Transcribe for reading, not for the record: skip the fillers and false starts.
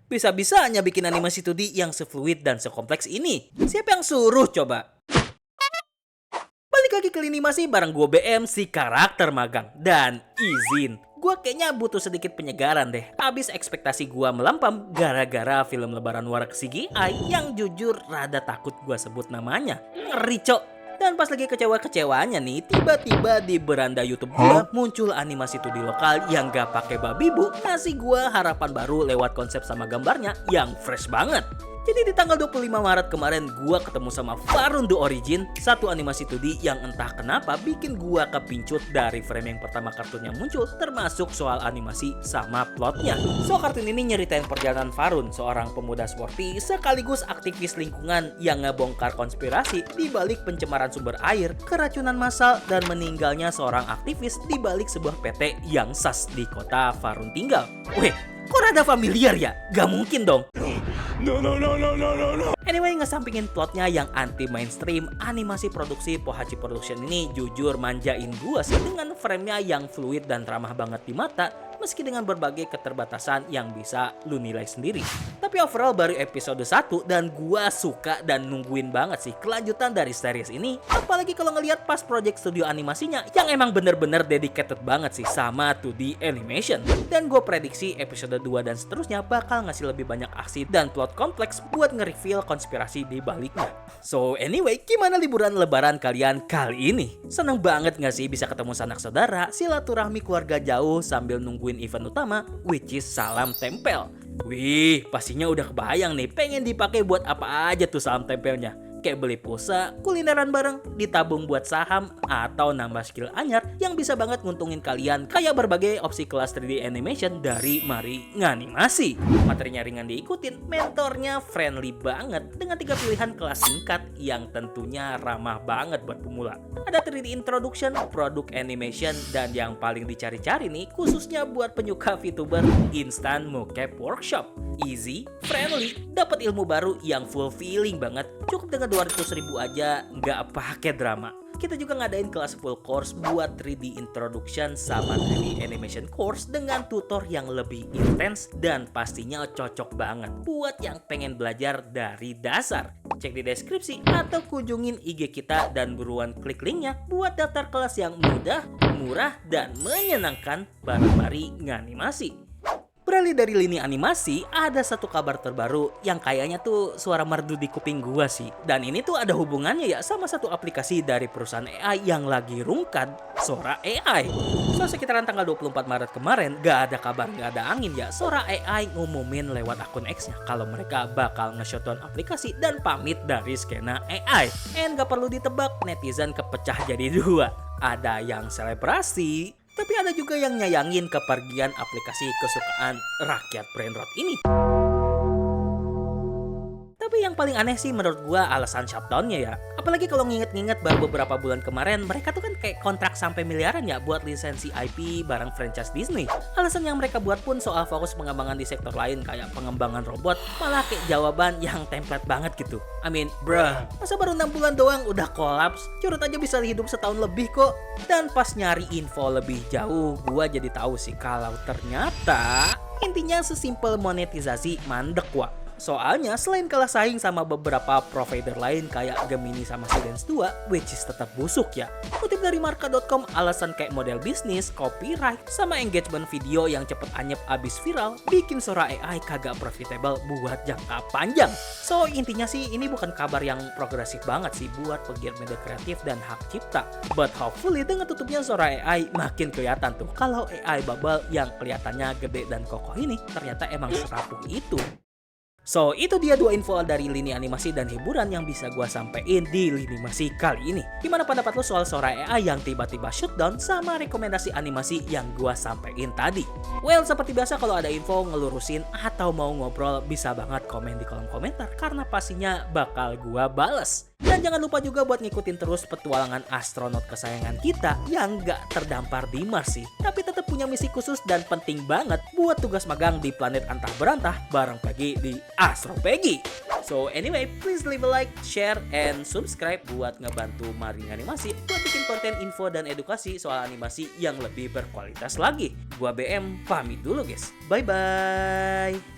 Bisa-bisanya bikin animasi 2D yang sefluid dan sekompleks ini. Siapa yang suruh coba? Balik lagi ke lini animasi bareng gue BM si karakter magang. Dan izin, gue kayaknya butuh sedikit penyegaran deh. Abis ekspektasi gue melampam gara-gara film Lebaran Warak CGI yang jujur rada takut gue sebut namanya. Ngeri cok. Dan pas lagi kecewa-kecewanya nih, tiba-tiba di beranda YouTube gue muncul animasi 2D lokal yang gak pakai babi bu, ngasih gue harapan baru lewat konsep sama gambarnya yang fresh banget. Jadi di tanggal 25 Maret kemarin gua ketemu sama Farun The Origin, satu animasi 2D yang entah kenapa bikin gua kepincut dari frame yang pertama kartun yang muncul, termasuk soal animasi sama plotnya. So kartun ini nyeritain perjalanan Farun, seorang pemuda sporty sekaligus aktivis lingkungan yang ngebongkar konspirasi di balik pencemaran sumber air, keracunan massal, dan meninggalnya seorang aktivis di balik sebuah PT yang sas di kota Farun tinggal. Weh, kok rada familiar ya? Gak mungkin dong. No. Anyway, ngesampingin plotnya yang anti mainstream, animasi produksi Pohachi Production ini jujur manjain gua sih dengan framenya yang fluid dan ramah banget di mata, meski dengan berbagai keterbatasan yang bisa lu nilai sendiri. Tapi overall baru episode 1 dan gua suka dan nungguin banget sih kelanjutan dari series ini. Apalagi kalau ngelihat pas project studio animasinya yang emang bener-bener dedicated banget sih sama 2D animation. Dan gue prediksi episode 2 dan seterusnya bakal ngasih lebih banyak aksi dan plot kompleks buat nge-reveal konspirasi di baliknya. So anyway, gimana liburan lebaran kalian kali ini? Seneng banget gak sih bisa ketemu sanak saudara, silaturahmi keluarga jauh sambil nungguin event utama, which is salam tempel. Wih, pastinya udah kebayang nih pengen dipakai buat apa aja tuh salam tempelnya. Kayak beli pulsa, kulineran bareng, ditabung buat saham, atau nambah skill anyar yang bisa banget nguntungin kalian kayak berbagai opsi kelas 3D animation dari Mari Nganimasi. Materinya ringan diikutin, mentornya friendly banget dengan 3 pilihan kelas singkat yang tentunya ramah banget buat pemula. Ada 3D introduction, product animation, dan yang paling dicari-cari nih khususnya buat penyuka VTuber, instant mocap workshop. Easy, friendly, dapat ilmu baru yang fulfilling banget. Cukup dengan 200.000 aja, nggak pakai drama. Kita juga ngadain kelas full course buat 3D introduction sama 3D animation course dengan tutor yang lebih intens dan pastinya cocok banget buat yang pengen belajar dari dasar. Cek di deskripsi atau kunjungin IG kita dan buruan klik linknya buat daftar kelas yang mudah, murah, dan menyenangkan bareng Mari Nganimasi. Beralih dari lini animasi, ada satu kabar terbaru yang kayaknya tuh suara merdu di kuping gua sih. Dan ini tuh ada hubungannya ya sama satu aplikasi dari perusahaan AI yang lagi rungkad, Sora AI. So sekitaran tanggal 24 Maret kemarin, gak ada kabar, gak ada angin ya, Sora AI ngumumin lewat akun X-nya kalau mereka bakal nge-shutdown aplikasi dan pamit dari skena AI. And gak perlu ditebak, netizen kepecah jadi dua. Ada yang selebrasi, tapi ada juga yang nyayangin kepergian aplikasi kesukaan rakyat brainrot ini. Tapi yang paling aneh sih menurut gua alasan shutdownnya ya. Apalagi kalau nginget-nginget baru beberapa bulan kemarin mereka tuh kan kayak kontrak sampai miliaran ya buat lisensi IP barang franchise Disney. Alasan yang mereka buat pun soal fokus pengembangan di sektor lain kayak pengembangan robot, malah kayak jawaban yang template banget gitu. I mean, bruh, masa baru 6 bulan doang udah kolaps? Curut aja bisa hidup setahun lebih kok. Dan pas nyari info lebih jauh, gua jadi tahu sih kalau ternyata intinya sesimpel monetisasi mandek wah. Soalnya selain kalah saing sama beberapa provider lain kayak Gemini sama Sidance 2, which is tetap busuk ya. Kutip dari marka.com, alasan kayak model bisnis, copyright, sama engagement video yang cepet anyep abis viral bikin Sora AI kagak profitable buat jangka panjang. So intinya sih ini bukan kabar yang progresif banget sih buat pegiat media kreatif dan hak cipta. But hopefully dengan tutupnya Sora AI makin kelihatan tuh kalau AI bubble yang kelihatannya gede dan kokoh ini ternyata emang serapuh itu. So, itu dia 2 info dari lini animasi dan hiburan yang bisa gua sampein di lini animasi kali ini. Gimana pendapat lo soal Sora AI yang tiba-tiba shutdown sama rekomendasi animasi yang gua sampein tadi? Well, seperti biasa kalau ada info ngelurusin atau mau ngobrol bisa banget komen di kolom komentar karena pastinya bakal gua bales. Dan jangan lupa juga buat ngikutin terus petualangan astronot kesayangan kita yang gak terdampar di Mars sih, tapi tetap punya misi khusus dan penting banget buat tugas magang di planet antah berantah bareng Peggy di Astro Peggy. So anyway, please leave a like, share, and subscribe buat ngebantu Mari Nganimasi buat bikin konten info dan edukasi soal animasi yang lebih berkualitas lagi. Gua BM, pamit dulu guys. Bye-bye.